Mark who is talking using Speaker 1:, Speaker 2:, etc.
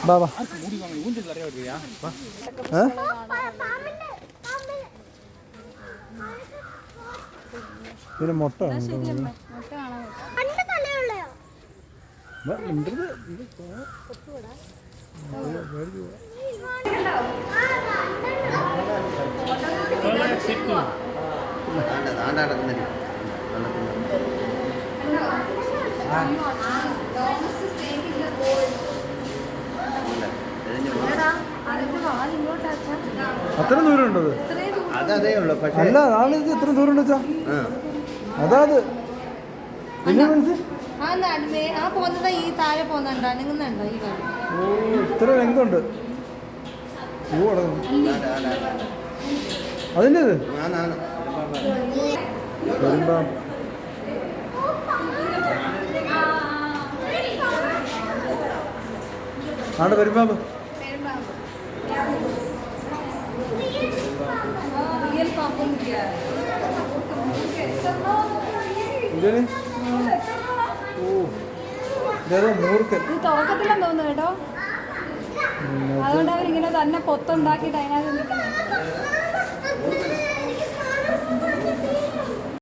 Speaker 1: ബാബാ ഇതിന് മുട്ട അത്ര ദൂരം ഉണ്ടോ? അല്ല നാളെ ഇത് എത്ര ദൂരം ഉണ്ട് വെച്ചാ അതാ അത് ഇത്ര ലെങ്തുണ്ട്. അതിൻ്റെ ആടെ പെരുമ്പാമ്പ് മൂർക്കൻ
Speaker 2: തുറക്കത്തില്ലെന്ന് തോന്നുന്നു കേട്ടോ. അതുകൊണ്ട് അവരിങ്ങനെ തന്നെ പൊത്തുണ്ടാക്കിയിട്ട് അതിനകത്ത് നിൽക്കുന്നത്.